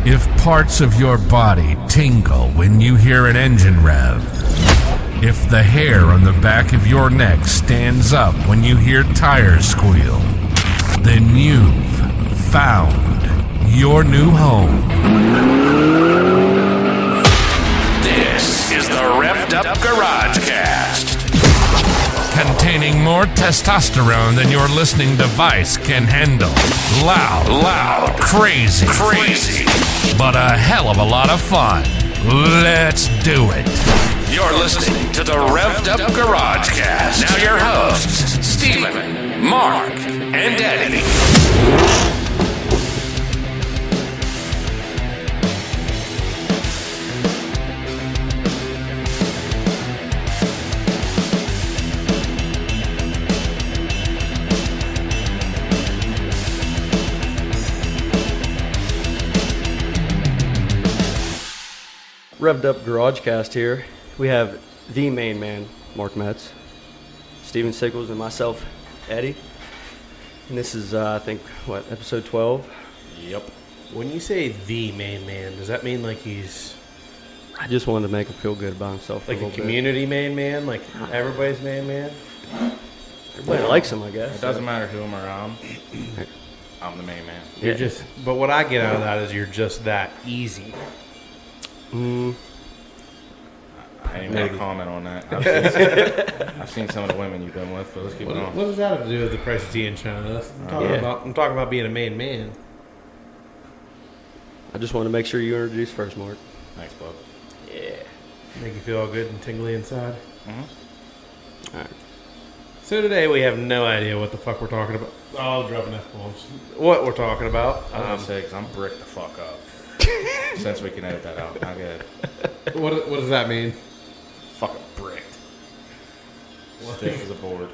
If parts of your body tingle when you hear an engine rev, if the hair on the back of your neck stands up when you hear tires squeal, then you've found your new home. This is the Revved Up Garage Cast, containing more testosterone than your listening device can handle. Loud, crazy, but a hell of a lot of fun. Let's do it. You're listening to the Revved Up Garage Cast. Now your hosts, Steven, Mark, and Eddie. Revved Up Garage Cast here. We have the main man, Mark Metz, Steven Sickles, and myself, Eddie. And this is, I think, episode 12? Yep. When you say the main man, does that mean like he's... I just wanted to make him feel good about himself. Like a community main man? Like everybody's main man? Everybody likes him, I guess. It doesn't matter who I'm around. I'm the main man. You're just... But what I get out of that is you're just that easy. I ain't even going to comment on that. I've seen some of the women you've been with, but let's keep it on. What does that have to do with the price of tea in China? I'm talking about being a main man. I just want to make sure you introduce first, Mark. Thanks, bub. Yeah. Make you feel all good and tingly inside. Mm-hmm. All right. So today we have no idea what the fuck we're talking about. Oh, dropping F-bombs. What we're talking about. I was going to say, because I'm bricked the fuck up. Since we can edit that out. Not good. What does that mean? Fucking bricked. Stiff as a board.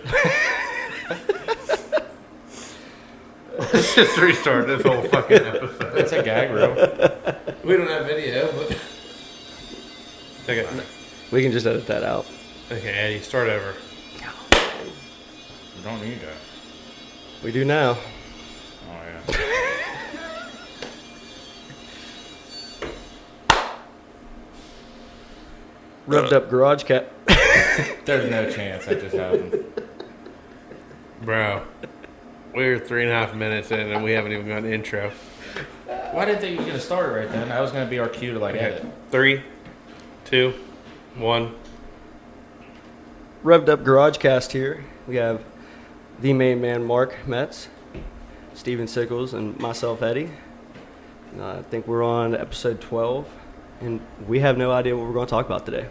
Let's just restart this whole fucking episode. It's a gag reel. We don't have video, but... Okay. We can just edit that out. Okay, Eddie, start over. We don't need that. We do now. Oh, yeah. Revved Up Garage Cast. There's no chance that just happened. Bro, we're 3.5 minutes in and we haven't even got an intro. Why didn't they get started right then? That was going to be our cue to edit. 3, 2, 1. Revved Up Garage Cast here. We have the main man, Mark Metz, Steven Sickles, and myself, Eddie. I think we're on episode 12, and we have no idea what we're going to talk about today.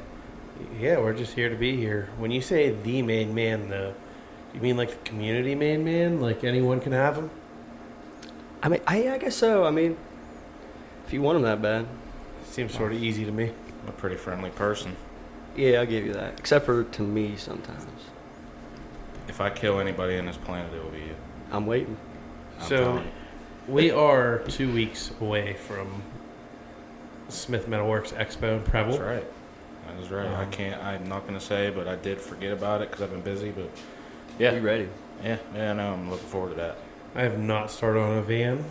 Yeah, we're just here to be here. When you say the main man, though, you mean like the community main man? Like anyone can have him? I mean, I guess so. I mean, if you want him that bad. Seems sort of easy to me. I'm a pretty friendly person. Yeah, I'll give you that. Except for to me sometimes. If I kill anybody on this planet, it will be you. I'm waiting. So, we are 2 weeks away from Smith Metalworks Expo in Preble. That's right. That is right. I'm not going to say, but I did forget about it because I've been busy. But yeah. You ready? Yeah, no, I'm looking forward to that. I have not started on a van.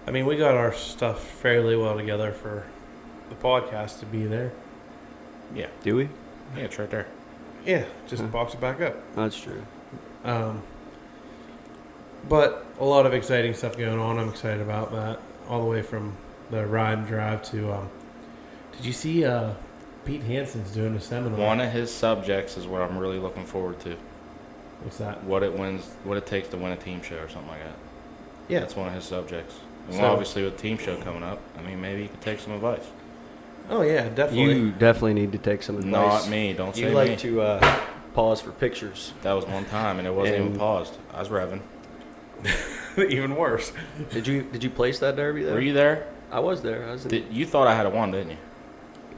I mean, we got our stuff fairly well together for the podcast to be there. Yeah. Do we? Yeah, it's right there. Yeah, just box it back up. That's true. But a lot of exciting stuff going on. I'm excited about that. All the way from the ride and drive to... did you see Pete Hansen's doing a seminar? One of his subjects is what I'm really looking forward to. What's that? What it takes to win a team show or something like that. Yeah. That's one of his subjects. And So- obviously with the team show coming up, I mean, maybe you could take some advice. Oh, yeah, definitely. You definitely need to take some advice. Not me. Don't say You me. like to pause for pictures. That was one time, and it wasn't even paused. I was revving. Even worse. Did you place that derby though? Were you there? I was there. You thought I had a one, didn't you?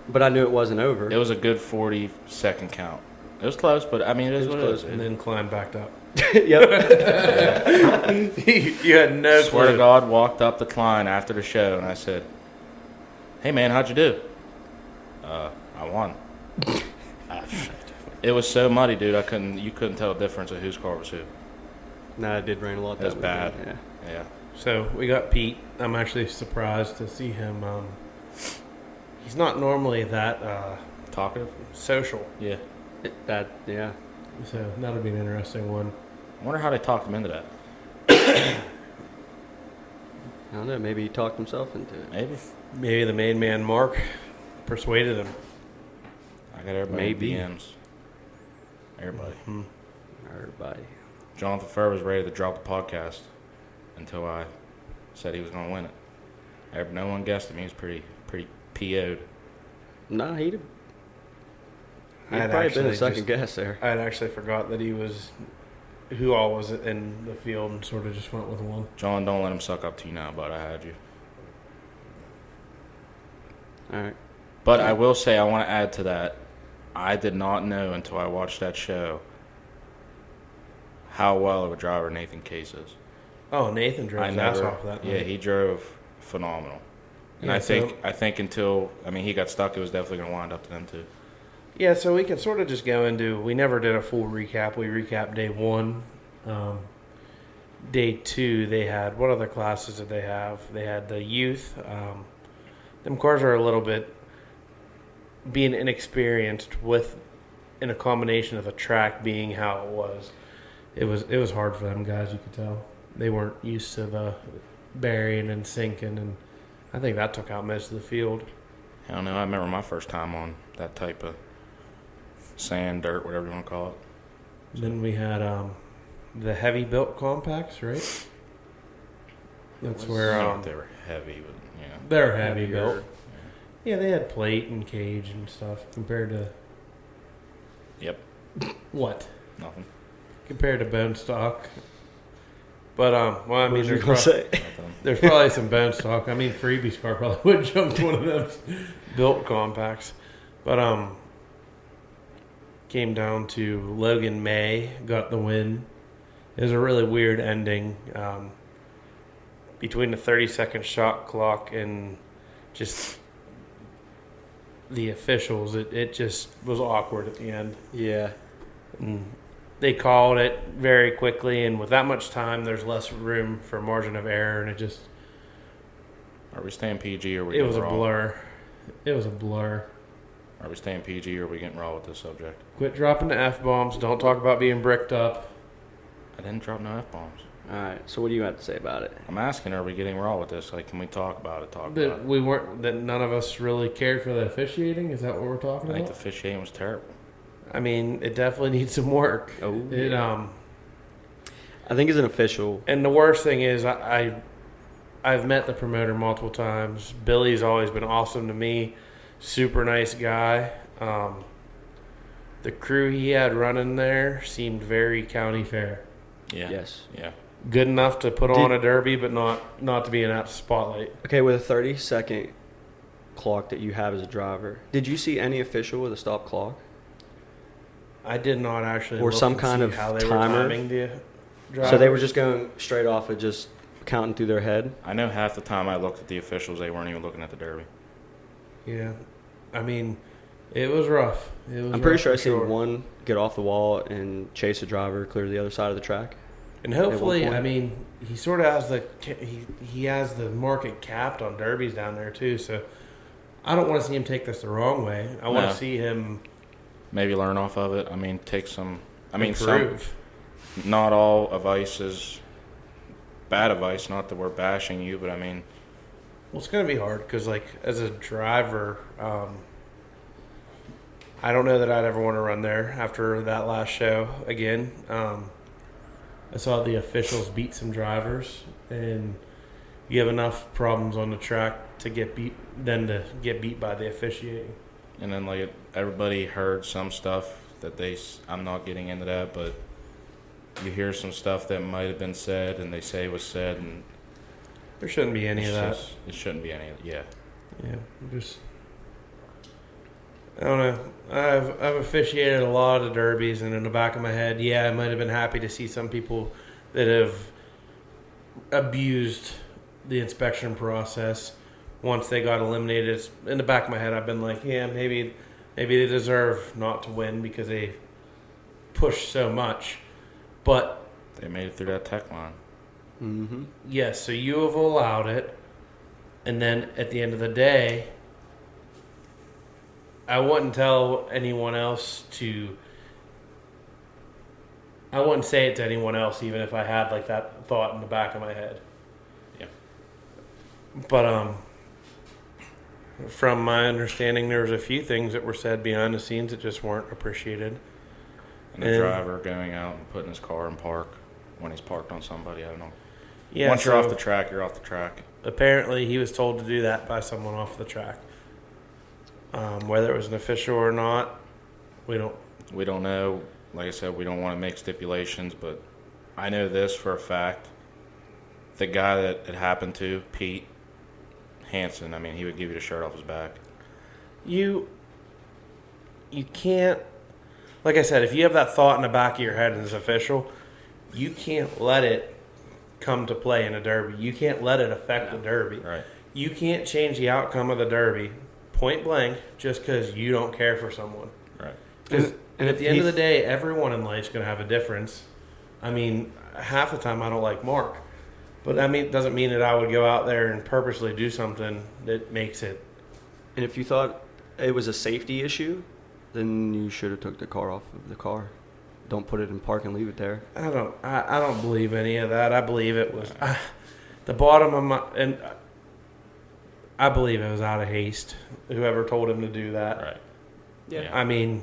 But I knew it wasn't over. It was a good 40-second count. It was close, but I mean, it is what it is. And then climb backed up. Yep. You had no Swear clue. to God, walked up the climb after the show, and I said, "Hey man, how'd you do?" I won. It was so muddy, dude. You couldn't tell the difference of whose car was who. Nah, it did rain a lot. That's that bad. weekend, Yeah. So we got Pete. I'm actually surprised to see him. He's not normally that Talkative? social. Yeah. Yeah. So that'll be an interesting one. I wonder how they talked him into that. I don't know. Maybe he talked himself into it. Maybe. Maybe the main man Mark persuaded him. I got everybody Maybe. in DMs. Everybody. Everybody. Jonathan Furr was ready to drop the podcast until I said he was going to win it. No one guessed him. He was pretty PO'd. Nah, he'd I'd probably been a actually second guess there. I had actually forgot that he was who all was in the field and sort of just went with one. John, don't let him suck up to you now, but I had you. All right. But I will say, I want to add to that. I did not know until I watched that show how well of a driver Nathan Case is. Oh, Nathan drove his ass off that night. Yeah, he drove phenomenal. And Yeah, I think until he got stuck, it was definitely going to wind up to them too. Yeah, so we can sort of just go into. We never did a full recap. We recapped day one. Day two, they had what other classes did they have? They had the youth. Them cars are a little bit being inexperienced in a combination of the track being how it was. It was hard for them guys. You could tell they weren't used to the burying and sinking, and I think that took out most of the field. I don't know. I remember my first time on that type of sand, dirt, whatever you want to call it. Then we had the heavy built compacts, right? That's where they were heavy, but yeah, they're heavy built. Heavier. Yeah, they had plate and cage and stuff compared to Yep, what? nothing. Compared to bone stock. But well, I mean, What was you gonna say? there's probably some bone stock. I mean, Freebie's car probably would jump one of those built compacts. But came down to Logan May got the win. It was a really weird ending between the 30-second shot clock and just the officials. It just was awkward at the end. Yeah. And they called it very quickly, and with that much time, there's less room for margin of error, and it just... Are we staying PG or are we It was a raw? blur. It was a blur. Are we staying PG or are we getting raw with this subject? Quit dropping the F-bombs. Don't talk about being bricked up. I didn't drop no F-bombs. All right. So what do you have to say about it? I'm asking, are we getting raw with this? Like, can we talk about it? That we weren't. That none of us really cared for the officiating. Is that what we're talking I think the about? officiating was terrible. I mean, it definitely needs some work. Oh, It I think it's an official. And the worst thing is, I've met the promoter multiple times. Billy's always been awesome to me. Super nice guy. The crew he had running there seemed very county fair. Yeah. Yes. Yeah. Good enough to put on a derby, but not to be in that spotlight. Okay, with a 30-second clock that you have as a driver, did you see any official with a stop clock? I did not actually. Or look some and kind see of how they timer? were timing the drivers. So they were just going straight off of just counting through their head? I know half the time I looked at the officials, they weren't even looking at the derby. Yeah, I mean, it was rough. I'm pretty sure I seen one get off the wall and chase a driver clear to the other side of the track. And hopefully, point. I mean, he sort of has he has the market capped on derbies down there too. So I don't want to see him take this the wrong way. I want No. to see him Maybe learn off of it. I mean, take some. I mean, improve. not all advice is bad advice. Not that we're bashing you, but I mean, Well, it's going to be hard because, like, as a driver, I don't know that I'd ever want to run there after that last show again. I saw the officials beat some drivers, and you have enough problems on the track to get beat by the officiating. and then like everybody heard some stuff that I'm not getting into that, but you hear some stuff that might have been said and they say was said, and There shouldn't be any of that. it shouldn't be any of yeah. Yeah, I don't know. I've officiated a lot of derbies, and in the back of my head, I might have been happy to see some people that have abused the inspection process once they got eliminated. In the back of my head, I've been like, maybe they deserve not to win because they pushed so much. But They made it through that tech line. Mm-hmm. Yes, so you have allowed it, and then at the end of the day, I wouldn't tell anyone else to. I wouldn't say it to anyone else, even if I had like that thought in the back of my head. Yeah. But from my understanding, there was a few things that were said behind the scenes that just weren't appreciated. And the driver going out and putting his car in park when he's parked on somebody, I don't know. Yeah, Once you're off the track, you're off the track. Apparently, he was told to do that by someone off the track. Whether it was an official or not, we don't know. Like I said, we don't want to make stipulations, but I know this for a fact. The guy that it happened to, Pete Hansen, I mean, he would give you the shirt off his back. You can't, like I said, if you have that thought in the back of your head and it's official, you can't let it come to play in a derby. You can't let it affect the derby. Right. You can't change the outcome of the derby point blank just because you don't care for someone. Right. And at the end of the day, everyone in life's going to have a difference. I mean, half the time I don't like Mark. But it doesn't mean that I would go out there and purposely do something that makes it. And if you thought it was a safety issue, then you should have took the car off of the car. Don't put it in park and leave it there. I don't believe any of that. I believe it was the bottom of my, and I believe it was out of haste. Whoever told him to do that. Right. Yeah. I mean,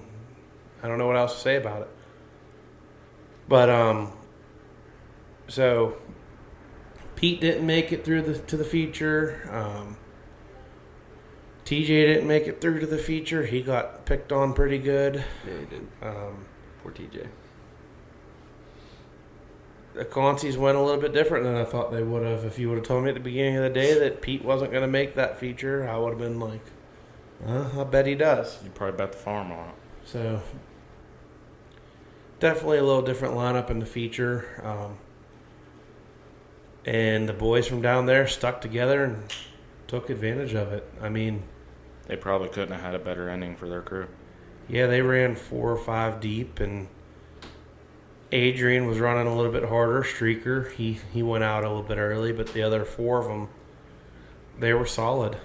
I don't know what else to say about it. But so Pete didn't make it through to the feature. TJ didn't make it through to the feature. He got picked on pretty good. Yeah, he did. Poor TJ. The Concies went a little bit different than I thought they would have. If you would have told me at the beginning of the day that Pete wasn't going to make that feature, I would have been like, I bet he does. You probably bet the farm on it. So, definitely a little different lineup in the feature. And the boys from down there stuck together and took advantage of it. I mean, they probably couldn't have had a better ending for their crew. Yeah, they ran 4 or 5 deep, and Adrian was running a little bit harder. Streaker, he went out a little bit early, but the other 4 of them, they were solid.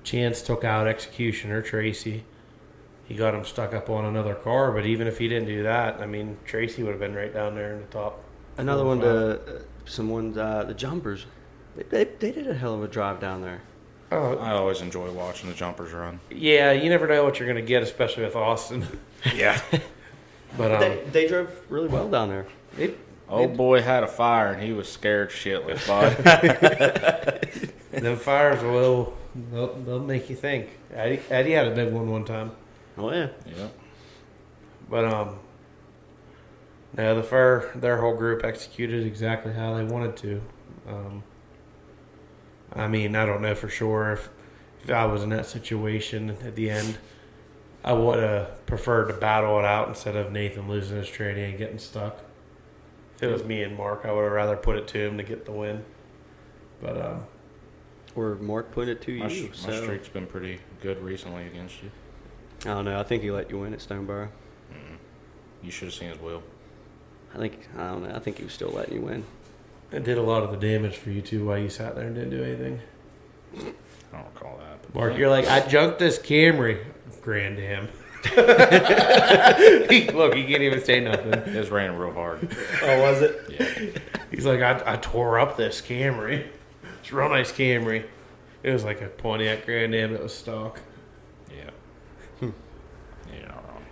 Chance took out Executioner, Tracy. He got him stuck up on another car, but even if he didn't do that, I mean, Tracy would have been right down there in the top. Another one, the jumpers. They did a hell of a drive down there. Oh, I always enjoy watching the jumpers run. Yeah, you never know what you're going to get, especially with Austin. Yeah. But they drove really well down there. Old boy had a fire, and he was scared shitless, bud. Them fires they'll make you think. Eddie had a big one time. Oh yeah. Yeah. But no, their whole group executed exactly how they wanted to. I mean, I don't know for sure if I was in that situation at the end, I would have preferred to battle it out instead of Nathan losing his training and getting stuck. If it was me and Mark, I would have rather put it to him to get the win. But or Mark put it to you. My streak's been pretty good recently against you. I don't know. I think he let you win at Stoneboro. You should have seen his wheel. I don't know. I think he was still letting you win. it did a lot of the damage for you too while you sat there and didn't do anything. I don't recall that. But Mark, you're like, I junked this Camry. Grand to him. Look, he can't even say nothing. it was raining real hard. Oh, was it? Yeah. He's like, I tore up this Camry. It's a real nice Camry. It was like a Pontiac Grand Am that was stock. Yeah. You're not wrong.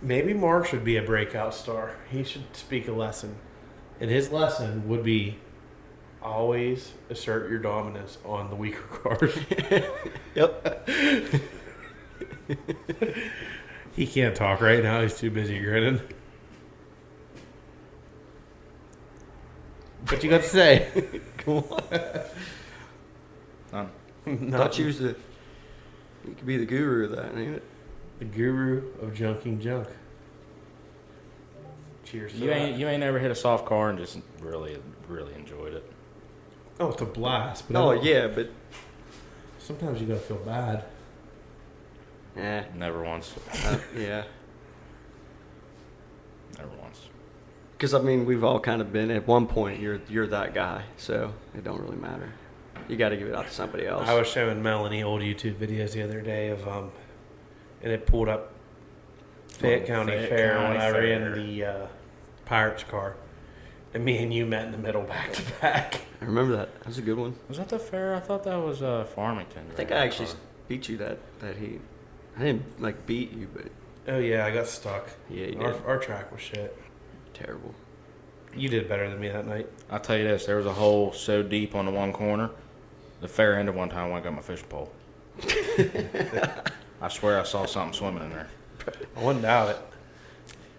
Maybe Mark should be a breakout star. He should speak a lesson. And his lesson would be always assert your dominance on the weaker cars. Yep. He can't talk right now. He's too busy grinning. What you got to say? Come on. None. Thought you was you could be the guru of that, ain't it? The guru of junking junk. Cheers to You that. ain't never hit a soft car and just really enjoyed it. Oh, it's a blast. But Oh yeah, but sometimes you gotta feel bad. yeah, Never once. yeah. Never once. Because, I mean, we've all kind of been, at one point, you're that guy, so it don't really matter. You got to give it out to somebody else. I was showing Melanie old YouTube videos the other day of, and it pulled up Fayette County Fayette Fair County when I Fair. ran the Pirates car. And me and you met in the middle back to back. I remember that. That was a good one. Was that the fair? I thought that was Farmington. I think I actually beat you that heat. I didn't, like, beat you, but Oh, yeah, I got stuck. yeah, you Our, did. our track was shit. Terrible. You did better than me that night. I'll tell you this: there was a hole so deep on the one corner. The fair ended one time when I got my fishing pole. I swear I saw something swimming in there. I wouldn't doubt it.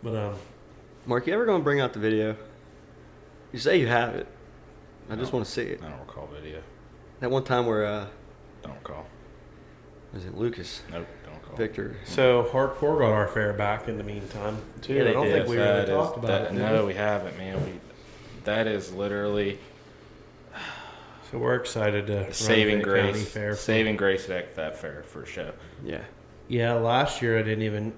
But, Mark, you ever going to bring out the video? You say you have it. I just want to see it. I don't recall video. That one time where, Don't recall. was it Lucas? Nope, don't recall. Victor. so Hardcore got our fare back in the meantime, too. Yeah, they I don't did. think we really That is- talked about it. did No, we? we haven't, man. That is literally So we're excited to run saving the County grace. Fair. Saving grace at that fair for show. Yeah. Yeah, last year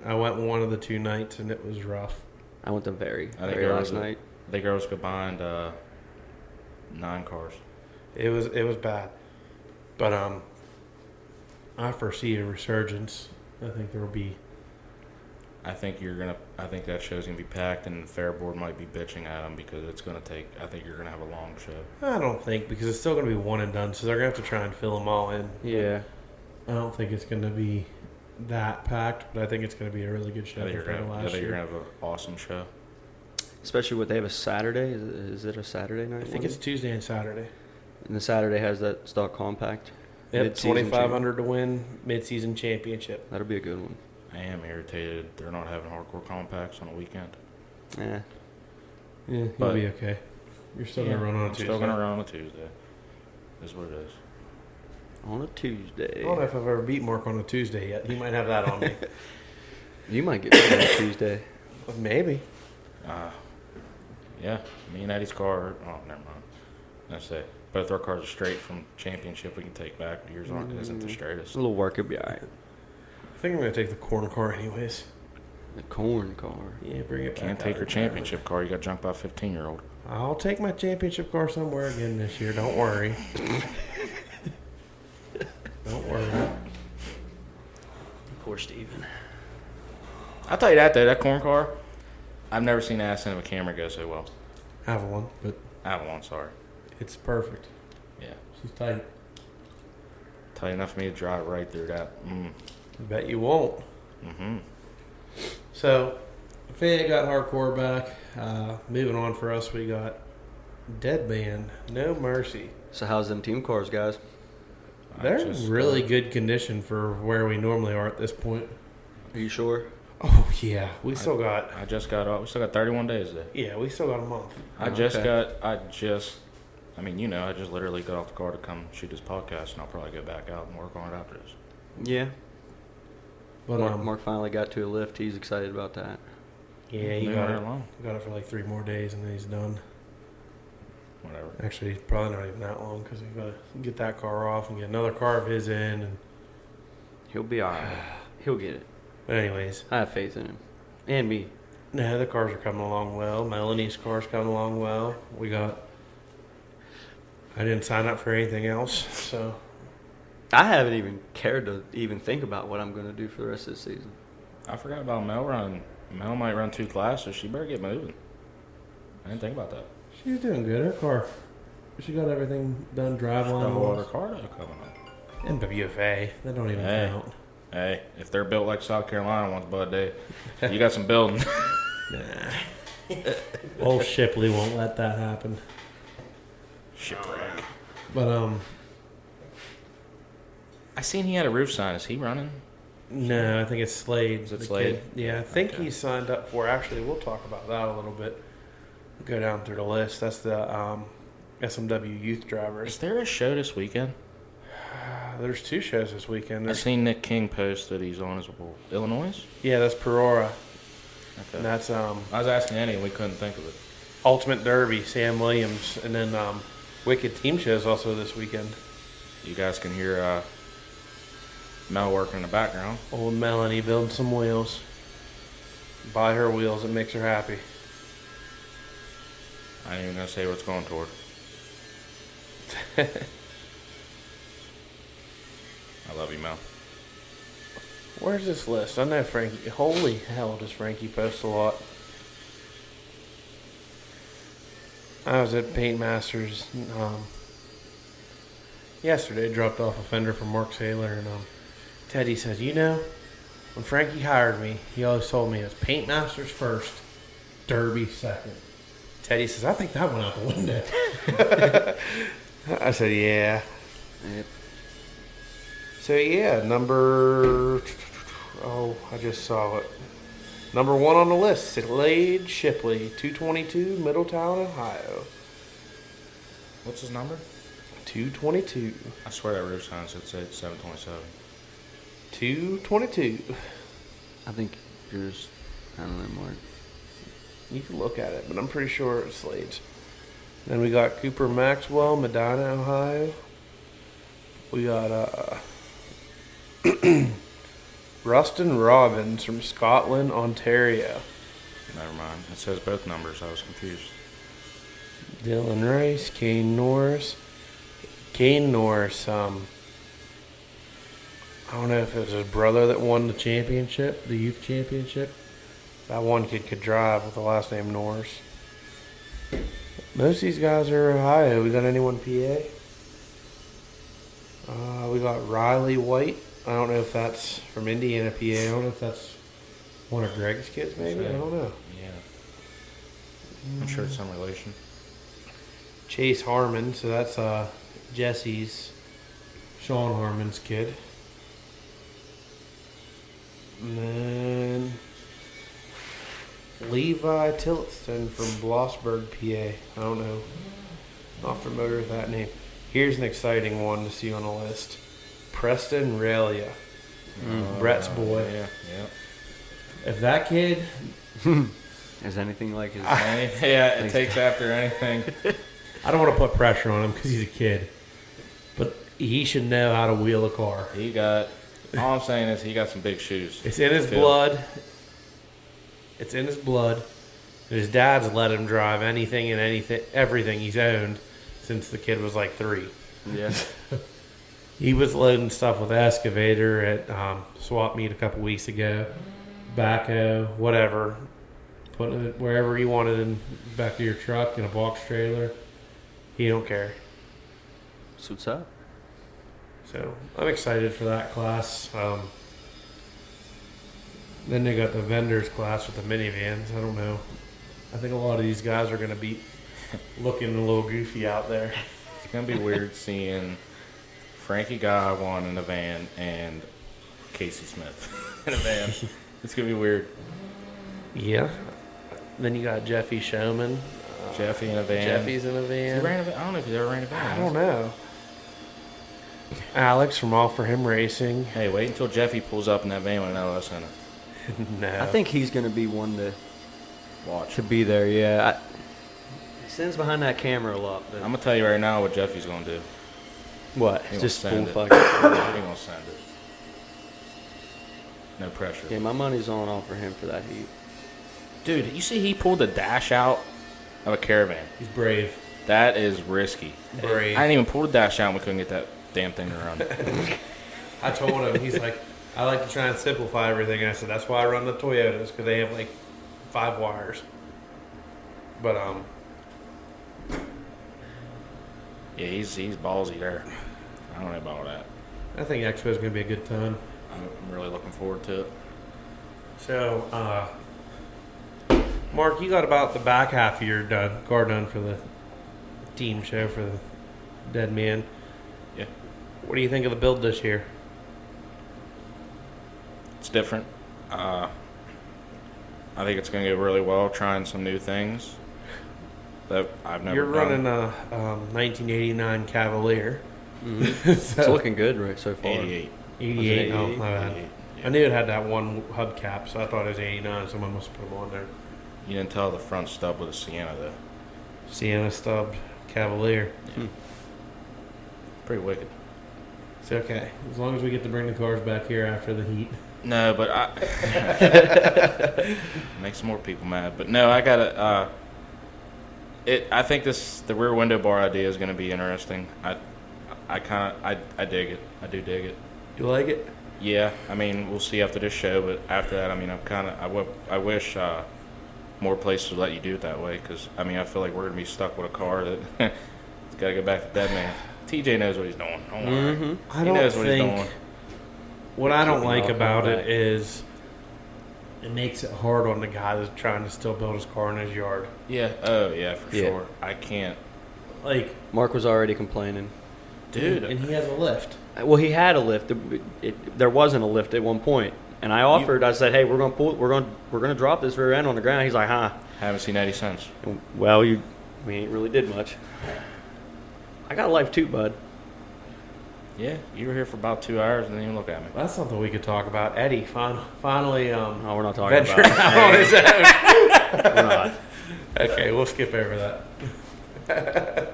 I went one of the 2 nights and it was rough. I went to very I think last night. I think there was combined 9 cars. It was bad. But I foresee a resurgence. I think there will be. I think that show's gonna be packed, and the fair board might be bitching at them because it's gonna take. I think you're gonna have a long show. I don't think, because it's still going to be one and done, so they're going to have to try and fill them all in. Yeah. I don't think it's going to be that packed, but I think it's going to be a really good show I think you're compared to gonna. I last think you're year. gonna have an awesome show. Especially what they have a Saturday. Is it a Saturday night? I think one? it's Tuesday and Saturday. And the Saturday has that stock compact. Yep, Mid-season 2,500 to win mid-season championship. That'll be a good one. I am irritated they're not having hardcore compacts on a weekend. Yeah. Yeah, you'll But- be okay. You're still going to run on a I'm Tuesday. still gonna run on a Tuesday. Is what it is. On a Tuesday. I don't know if I've ever beat Mark on a Tuesday yet. He might have that on me. You might get paid on a Tuesday. Maybe. Yeah, me and Eddie's car. Oh, never mind. That's it. Both our cars are straight from championship. We can take back. Yours isn't the straightest. A little work would be alright. I think I'm going to take the corn car anyways. The corn car. Yeah, bring it back. Can't out take your of championship car. You got junked by a 15-year-old. I'll take my championship car somewhere again this year. Don't worry. Don't worry. Poor Steven. I'll tell you that though. That corn car, I've never seen the ass end of a camera go so well. I have one, but Avalon, sorry. it's perfect. Yeah. She's tight. Tell you enough for me to drive right through that. I bet you won't. Mm-hmm. So, Fayette got hardcore back. Moving on for us, we got Dead Man, No Mercy. So how's them team cars, guys? They're in really good condition for where we normally are at this point. Are you sure? Oh yeah, we still got. I just got off. We still got 31 days there. Yeah, we still got a month. I just literally got off the car to come shoot this podcast, and I'll probably go back out and work on it after this. Yeah. But Mark finally got to a lift. He's excited about that. yeah, he Moving got right it. along. Got it for like 3 more days, and then he's done. Whatever. Actually, probably not even that long because we got to get that car off and get another car of his in. And He'll be alright. He'll get it. but anyways, I have faith in him. And me. no, the cars are coming along well. Melanie's car's coming along well. We got. I didn't sign up for anything else, so I haven't even cared to even think about what I'm going to do for the rest of the season. I forgot about Mel running. Mel might run 2 classes. She better get moving. I didn't think about that. she's doing good. Her car, she got everything done. Drive A whole other line, car though coming up. NWFA. They don't even Hey. count. Hey, if they're built like South Carolina ones, bud, you got some building. Nah. Old Shipley won't let that happen. Shipwreck. But I seen he had a roof sign. Is he running? no, I think it's Slade. Is it the Slade? kid. Yeah, I think Okay. he signed up for. Actually, we'll talk about that a little bit. Go down through the list. That's the SMW youth Is drivers. there a show this weekend? There's 2 shows this weekend. I There's, seen Nick King post that he's on his Illinois. yeah, that's Perora. Okay. And that's I was asking Eddie, and we couldn't think of it. Ultimate Derby, Sam Williams, and then Wicked Team shows also this weekend. You guys can hear Mel working in the background. Old Melanie building some wheels. Buy her wheels, it makes her happy. I ain't even gonna say what it's going toward. I love you, Mel. Where's this list? I know Frankie. Holy hell, does Frankie post a lot? I was at Paint Masters yesterday. Dropped off a fender from Mark Saylor, and Teddy says, when Frankie hired me, he always told me it was Paint Masters first, Derby second. Teddy says, I think that went out the window. I said, yeah. Yep. So, yeah, I just saw it. Number 1 on the list, Slade Shipley, 222, Middletown, Ohio. What's his number? 222. I swear that roof sign said 727. 222. I think yours, I don't know, Mark. You can look at it, but I'm pretty sure it's Slade's. Then we got Cooper Maxwell, Medina, Ohio. We got Rustin Robbins from Scotland, Ontario. Never mind. It says both numbers. I was confused. Dylan Rice, Kane Norris. Kane Norris, I don't know if it was his brother that won the championship, the youth championship. That one kid could drive with the last name Norris. Most of these guys are Ohio. We got anyone PA? We got Riley White. I don't know if that's from Indiana, PA. I don't know if that's one of Greg's kids, maybe. I don't know. Yeah. I'm sure it's some relation. Chase Harmon. So that's Jesse's, Sean Harmon's kid. And then Levi Tillotson from Blossburg, PA. I don't know. Not familiar with that name. Here's an exciting one to see on the list. Preston Ralia. Brett's boy. Yeah, yeah. If that kid is anything like his... Yeah, it takes after anything. I don't want to put pressure on him because he's a kid. But he should know how to wheel a car. All I'm saying is he got some big shoes. It's in his blood. It's in his blood. His dad's let him drive everything he's owned since the kid was like 3. Yeah. He was loading stuff with excavator at swap meet a couple weeks ago. Backhoe, whatever. Putting it wherever he wanted in the back of your truck in a box trailer. He don't care. So what's up? So I'm excited for that class. Then they got the vendors class with the minivans. I don't know. I think a lot of these guys are going to be looking a little goofy out there. It's going to be weird seeing Frankie Godwin in a van and Casey Smith in a van. It's going to be weird. Yeah. Then you got Jeffy Showman. Jeffy in a van. Jeffy's in a van. I don't know if he's ever ran a van. I don't know. Alex from All For Him Racing. Hey, wait until Jeffy pulls up in that van with an LS in it. No. I think he's going to be one to Watch. be there, yeah. He stands behind that camera a lot. But I'm going to tell you right now what Jeffy's going to do. what? He Just full gonna fucking... He's going to send it. No pressure. Yeah, my money's on all for him for that heat. Dude, you see he pulled the dash out of a Caravan. He's brave. That is risky. Brave. I didn't even pull the dash out and we couldn't get that damn thing to run. I told him, he's like, I like to try and simplify everything. And I said, that's why I run the Toyotas, because they have like 5 wires. But, Yeah, he's ballsy there. I don't know about all that. I think Expo's going to be a good time. I'm really looking forward to it. So, Mark, you got about the back half of your car done for the team show for the Dead Man. Yeah. What do you think of the build this year? It's different. I think it's going to go really well, trying some new things that I've never You're done. running a 1989 Cavalier. Mm-hmm. It's looking good right so far. 88. 88. Oh, my bad. 88, yeah. I knew it had that one hubcap, so I thought it was 89. Someone must have put them on there. You didn't tell the front stub with a Sienna, though. Sienna stubbed Cavalier. Yeah. Pretty wicked. It's okay. As long as we get to bring the cars back here after the heat. No, but make some more people mad. But no, I got I think the rear window bar idea is going to be interesting. I dig it. I do dig it. You like it? Yeah, I mean, we'll see after this show, but after that, I mean, I wish more places would let you do it that way, because, I mean, I feel like we're going to be stuck with a car that it's got to go back to dead man. TJ knows what he's doing. Don't worry. I He don't knows what he's think doing. what I don't Keep me like off about my it back. is it makes it hard on the guy that's trying to still build his car in his yard. Yeah, oh, yeah, for Yeah. sure. I can't. Like, Mark was already complaining. Dude. and he has a lift. Well, he had a lift. There wasn't a lift at one point, and I offered. I said, "Hey, we're gonna drop this rear end on the ground." He's like, "Huh." Haven't seen Eddie since. Well, we ain't really did much. I got a life too, bud. Yeah, you were here for about 2 hours and didn't even look at me. That's something we could talk about. Eddie finally No, we're not talking ventured about. out on his own. We're not. Okay, we'll skip over that.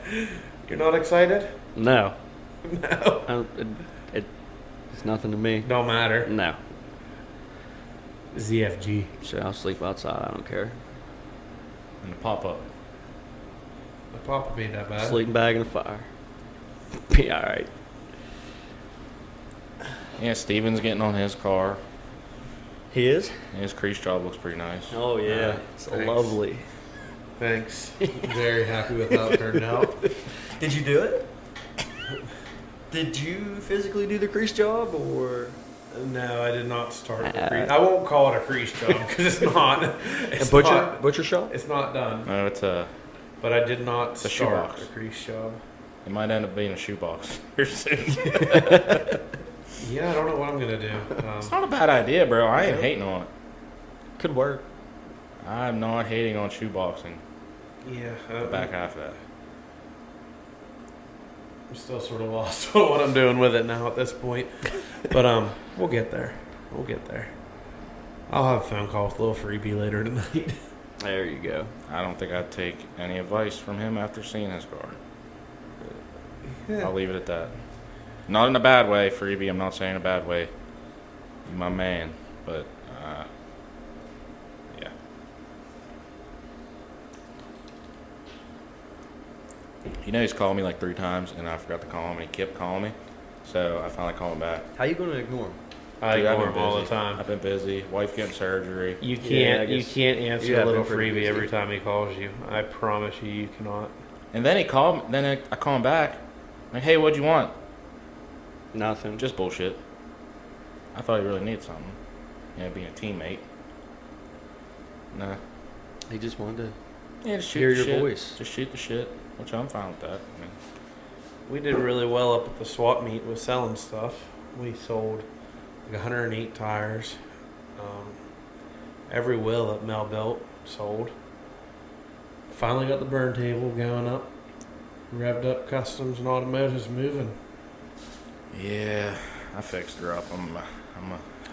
You're not excited? No, No. it's nothing to me. Don't matter. No, ZFG. so I'll sleep outside. I don't care. And the pop-up. The pop ain't that bad. Sleeping bag in the fire. Be all right. Yeah, Steven's getting on his car. He is. His crease job looks pretty nice. Oh yeah, it's thanks. lovely. Thanks. Very happy with how it turned out. Did you do it? Did you physically do the crease job, or No, I did not start the crease. I won't call it a crease job because it's not. It's a butcher not, butcher shop? It's not done. No, it's a. But I did not It's a start shoebox. a crease job. It might end up being a shoebox here soon. Yeah, I don't know what I'm gonna do. It's not a bad idea, bro. I ain't hating on it. Could work. I'm not hating on shoeboxing. Yeah, The back half of that. I'm still sort of lost on what I'm doing with it now at this point. But we'll get there. We'll get there. I'll have a phone call with Little Freebie later tonight. There you go. I don't think I'd take any advice from him after seeing his car. I'll leave it at that. Not in a bad way, Freebie. I'm not saying a bad way. You're my man. But, yeah. You know, he's called me like 3 times, and I forgot to call him, and he kept calling me. So I finally called him back. How you gonna ignore him? I Dude, I've ignore been him all the busy. time. I've been busy. Wife getting surgery. You Yeah, I can't. You guess can't answer you have Little been pretty Freebie busy. every time he calls you. I promise you, you cannot. And then he called me. Then I call him back. Like, hey, what'd you want? Nothing. Just bullshit. I thought he really needed something. You know, being a teammate. Nah. He just wanted Yeah, just shoot Hear the your shit. voice. Just shoot the shit. Which I'm fine with that. I mean, We did really well up at the swap meet with selling stuff. We sold like 108 tires. Every wheel that Mel built sold. Finally got the burn table going up. Revved up customs and automotives moving. yeah, I fixed her up. I'm a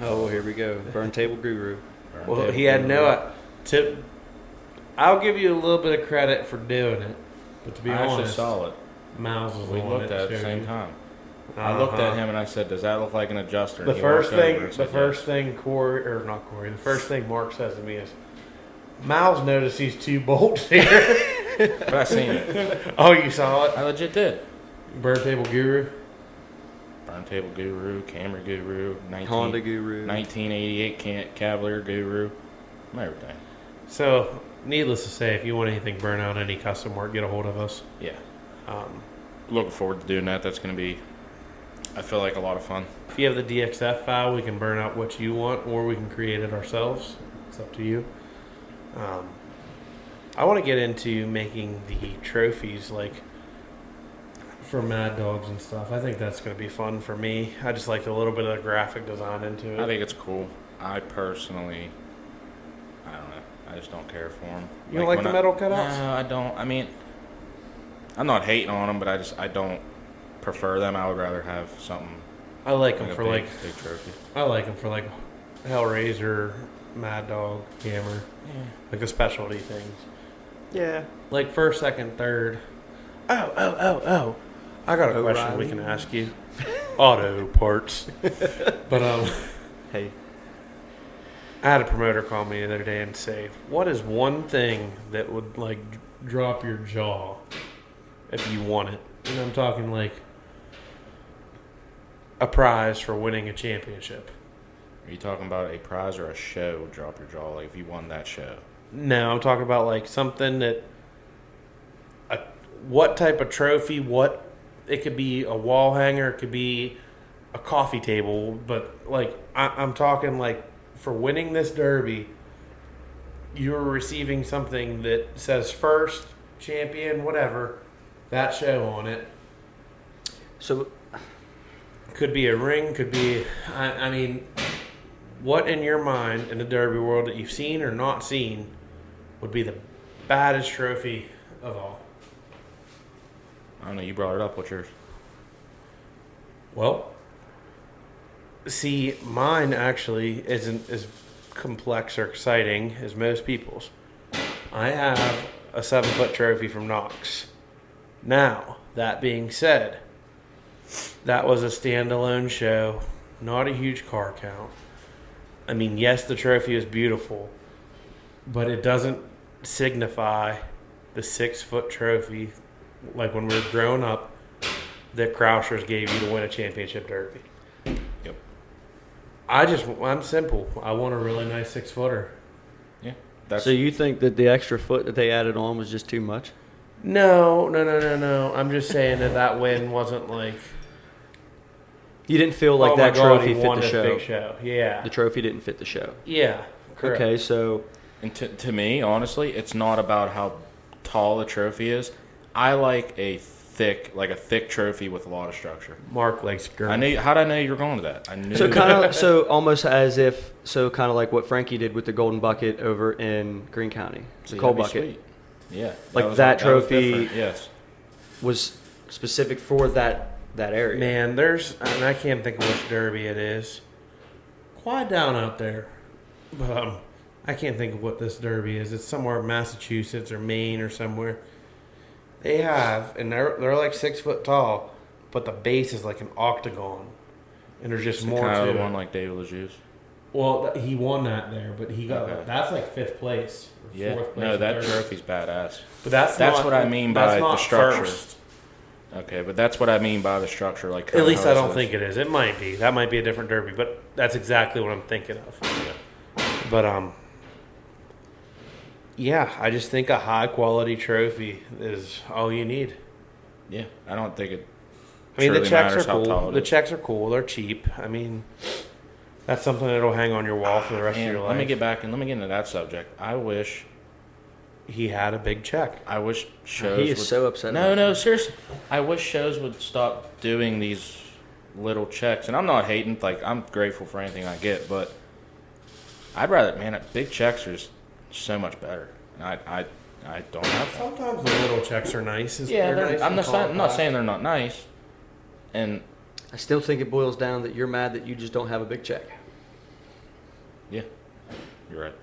Oh, here we go. Burn table guru. burn Well, table he had guru. no tip. I'll give you a little bit of credit for doing it, but to be I actually honest, saw it. Miles was We the one looked that at it at the showed same you. time. I looked Uh-huh. at him and I said, "Does that look like an adjuster?" The And he first walked over thing, and the said, first thing Corey, or not Corey, the first thing Mark says to me is, Miles noticed these 2 bolts here. yes. But I seen it. Oh, you saw it? I legit did. Burn table guru. Burn table guru, Camry guru, Honda guru. 1988 Cavalier guru, I'm everything. So, needless to say, if you want anything burn out, any custom work, get a hold of us. Yeah. Um, Looking forward to doing that. That's going to be, I feel like, a lot of fun. if you have the DXF file, we can burn out what you want, or we can create it ourselves. It's up to you. I want to get into making the trophies, like, for Mad Dogs and stuff. I think that's going to be fun for me. I just like a little bit of the graphic design into it. I think it's cool. I personally, I don't know. I just don't care for them. You don't like the metal cutouts? No, I don't. I mean, I'm not hating on them, but I don't prefer them. I would rather have something I like like them a for big, like big trophy. I like them for like Hellraiser, Mad Dog, Hammer, like the specialty things. Yeah. Like first, second, third. Oh! I got a question we can ask you. Auto parts. But Hey. I had a promoter call me the other day and say, "What is one thing that would like drop your jaw if you won it. And I'm talking like a prize for winning a championship. Are you talking about a prize or a show? Drop your jaw. Like if you won that show. No, I'm talking about like something that. What type of trophy? What it could be a wall hanger. It could be a coffee table. But like I'm talking like for winning this derby, you're receiving something that says first champion, whatever, that show on it. So, Could be a ring. Could be. I mean, what in your mind in the derby world that you've seen or not seen would be the baddest trophy of all? I don't know. You brought it up. What's yours? Well, see, mine actually isn't as complex or exciting as most people's. I have a 7-foot trophy from Knox. Now, that being said, that was a standalone show, not a huge car count. I mean, yes, the trophy is beautiful, but it doesn't signify the 6-foot trophy like when we were growing up that Crouchers gave you to win a championship derby. Yep. I'm simple. I want a really nice 6-footer. Yeah. so you think that the extra foot that they added on was just too much? No. I'm just saying that win wasn't like. You didn't feel like oh that my God, trophy he fit won the this show. big show. Yeah. The trophy didn't fit the show. Yeah. Correct. Okay, so And to me, honestly, it's not about how tall the trophy is. I like a thick trophy with a lot of structure. Mark likes girls. How did I know you were going to that? I knew. so almost as if kind of like what Frankie did with the golden bucket over in Greene County, the See, coal that'd be bucket. sweet. Yeah. Like was trophy different, yes. was specific for that area. Man, and I can't think of which derby it is. Quiet down out there. But I can't think of what this derby is. It's somewhere in Massachusetts or Maine or somewhere. They have, and they're like 6 foot tall, but the base is like an octagon, and there's just more kind to of it. one like David LeJeus. Well, he won that there, but he got Okay. that's like 5th place. Or Yeah. 4th place No, in that derby. trophy's badass. But that's That's not, what I mean that's by not the structure. First. Okay, but that's what I mean by the structure. Like At least I don't Coast think it is. It might be. That might be a different derby, but that's exactly what I'm thinking of. But yeah, I just think a high quality trophy is all you need. Yeah, I don't think it. I mean, the truly checks are matters how tall cool. it The is. checks are cool. They're cheap. I mean, that's something that'll hang on your wall for the rest Man, of your life. let me get back and let me get into that subject. I wish He had a big check. shows. He is would, so upset. No, about no, it. seriously. I wish shows would stop doing these little checks. And I'm not hating. Like I'm grateful for anything I get, but I'd rather, man, big checks are just so much better. And I don't have that. Sometimes the little checks are nice. Yeah, nice I'm and not compact. saying they're not nice. And I still think it boils down that you're mad that you just don't have a big check. yeah, you're right.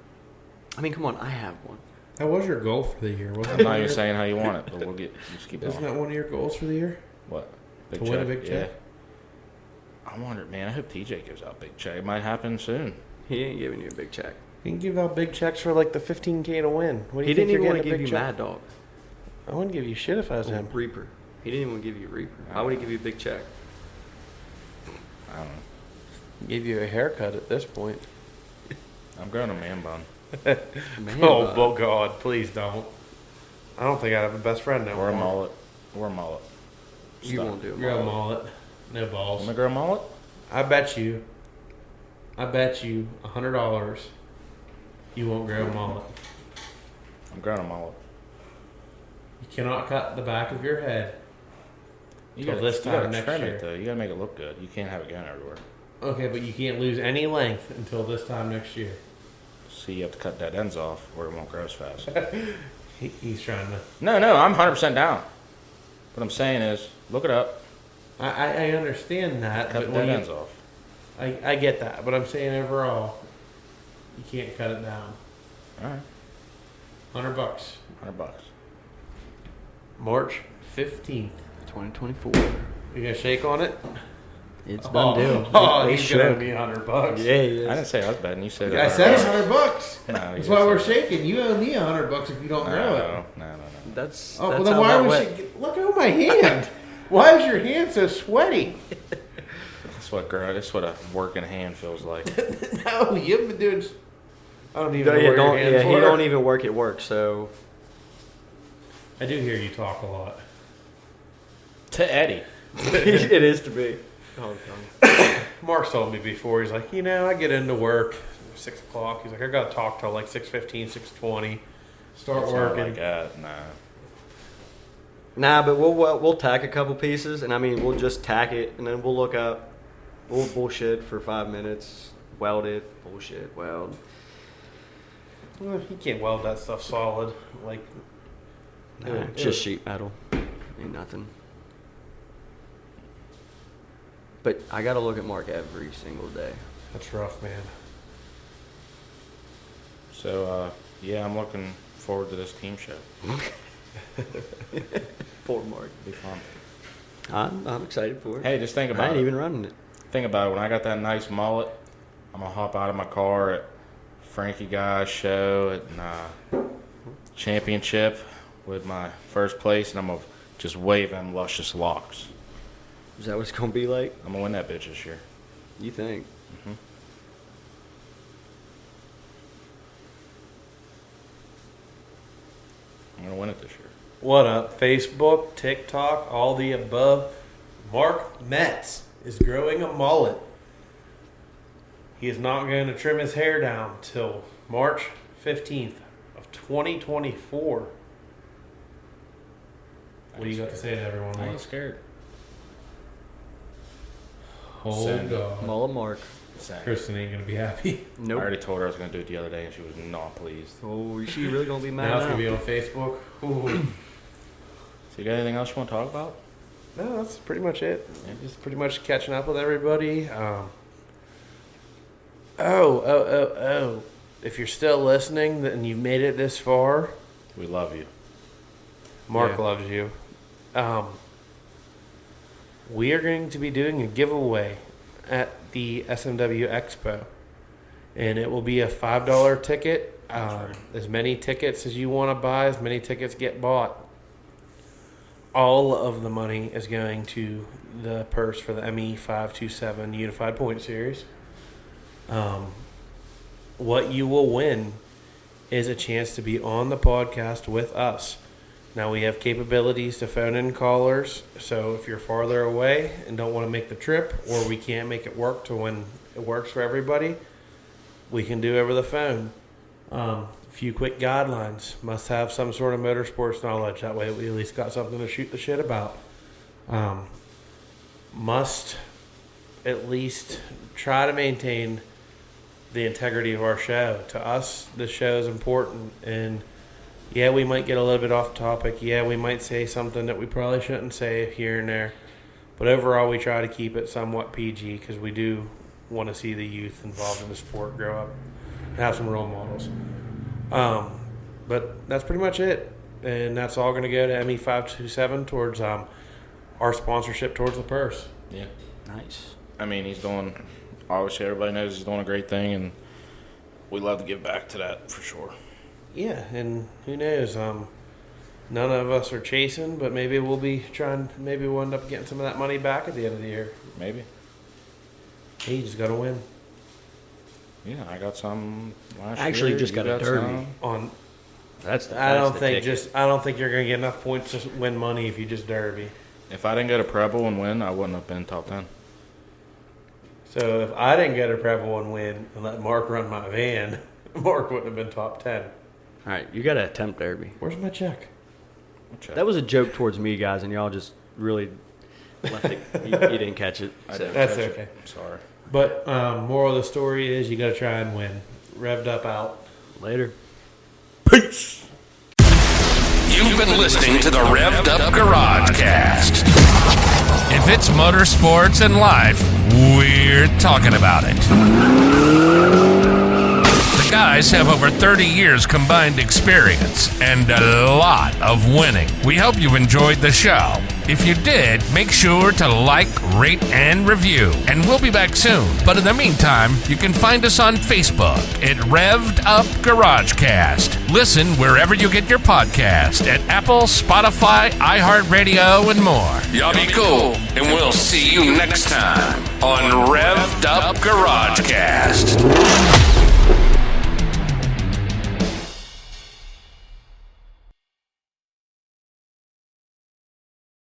I mean, come on, I have one. That was your goal for the year, wasn't I'm not even saying how you want it, but we'll just keep Isn't going. that one of your goals for the year? What? Big To win a big check? Yeah. I wonder, man. I hope TJ gives out big check. It might happen soon. He ain't giving you a big check. You can give out big checks for like the $15K to win. What do He you didn't think even you're want to getting a give big you check? Mad Dog. I wouldn't give you shit if I was him. Reaper. He didn't even want to give you Reaper. Why would he give you a big check? I don't know. Give you a haircut at this point. I'm growing a man bun. Man, Oh God, please don't. I don't think I have a best friend now. Or a mullet. Or a mullet. you Stop. won't do it. Grow a mullet. No I'm balls. gonna grow a mullet? I bet you $100 you won't grow a mullet. I'm growing a mullet. You cannot cut the back of your head. You Till gotta, this you gotta time next trim year. it though. You gotta make it look good. You can't have it going everywhere. Okay, but you can't lose any length until this time next year. So you have to cut dead ends off, or it won't grow as fast. He's trying to. No, I'm 100% down. What I'm saying is, look it up. I understand that, Cut but the when dead you, ends off. I get that, but I'm saying overall, you can't cut it down. All right, $100. $100. March 15th. 2024. You gonna shake on it? It's done deal. Oh, They he's shook. gonna be $100. Yeah, he is. I didn't say I was betting. You said I said $100. No, That's you why said we're that. shaking. You owe me $100 if you don't know it. No. That's Oh, that's well, then how why that was went. she? Look at my hand. Why is your hand so sweaty? That's what a working hand feels like. No, you've been doing. I don't even No, know yeah, where your hands he were. don't even work at work, so I do hear you talk a lot. To Eddie. it is to be. Mark's told me before. He's like, I get into work 6 o'clock. He's like, I got to talk till like 6:15, 6:20. Start It's not working. like that. Nah. Nah, but we'll tack a couple pieces, and I mean we'll just tack it, and then we'll look up. We'll bullshit for 5 minutes, weld it, bullshit, weld. Well, you can't weld that stuff solid. Like, Nah, it's just sheet metal, ain't nothing. But I gotta look at Mark every single day. that's rough, man. So, I'm looking forward to this team show. Poor Mark. It'll be fun. I'm excited for it. Hey, just think I about ain't it. even running it. Think about it. When I got that nice mullet, I'm going to hop out of my car at Frankie Guy's show at championship with my first place, and I'm going to just wave them luscious locks. Is that what it's gonna be like? I'm going to win that bitch this year. You think? I'm going to win it this year. What up, Facebook, TikTok, all the above? Mark Metz is growing a mullet. He is not going to trim his hair down till March 15th of 2024. What do you got to say to everyone, I Mark? ain't scared. Oh, Send it. God. Mullet Mark. Same. Kristen ain't going to be happy. I Nope. already told her I was going to do it the other day, and she was not pleased. Oh, is she really gonna be mad Now it's now? going to be on Facebook. Ooh. So you got anything else you want to talk about? No, that's pretty much it. Yeah. Just pretty much catching up with everybody. If you're still listening and you've made it this far, We love you. Mark Yeah. loves you. We are going to be doing a giveaway at the SMW Expo. And it will be a $5 ticket. As many tickets as you want to buy, as many tickets get bought. All of the money is going to the purse for the ME527 Unified Point Series. What you will win is a chance to be on the podcast with us. Now we have capabilities to phone in callers, so if you're farther away and don't want to make the trip, or we can't make it work to when it works for everybody, we can do over the phone. A few quick guidelines. Must have some sort of motorsports knowledge. That way we at least got something to shoot the shit about. Must at least try to maintain the integrity of our show. To us, the show is important, and yeah, we might get a little bit off topic. Yeah, we might say something that we probably shouldn't say here and there. But overall, we try to keep it somewhat PG because we do want to see the youth involved in the sport grow up and have some role models. But that's pretty much it. And that's all going to go to ME527 towards our sponsorship towards the purse. Yeah. Nice. I mean, he's doing, obviously everybody knows he's doing a great thing, and we'd love to give back to that for sure. Yeah, and who knows? None of us are chasing, but maybe we'll be trying. Maybe we'll end up getting some of that money back at the end of the year. Maybe. Hey, you just got to win. Yeah, I got some last year. Actually, just You got a derby. some. On, That's I don't the think ticket. I don't think you're gonna get enough points to win money if you just derby. If I didn't go to Preble and win, I wouldn't have been top 10. So if I didn't get a Preble and win and let Mark run my van, Mark wouldn't have been top 10. All right, you gotta attempt derby. Where's my check? Check. That was a joke towards me, guys, and y'all just really left it. You didn't catch it. I So. didn't That's catch it. okay. I'm sorry. But moral of the story is you got to try and win. Revved up out. Later. Peace. You've been listening to the Revved Up Garage Cast. If it's motorsports and life, we're talking about it. The guys have over 30 years combined experience and a lot of winning. We hope you've enjoyed the show. If you did, make sure to like, rate, and review. And we'll be back soon. But in the meantime, you can find us on Facebook at Revved Up GarageCast. Listen wherever you get your podcast at Apple, Spotify, iHeartRadio, and more. Y'all be cool, and we'll see you next time on Revved Up GarageCast.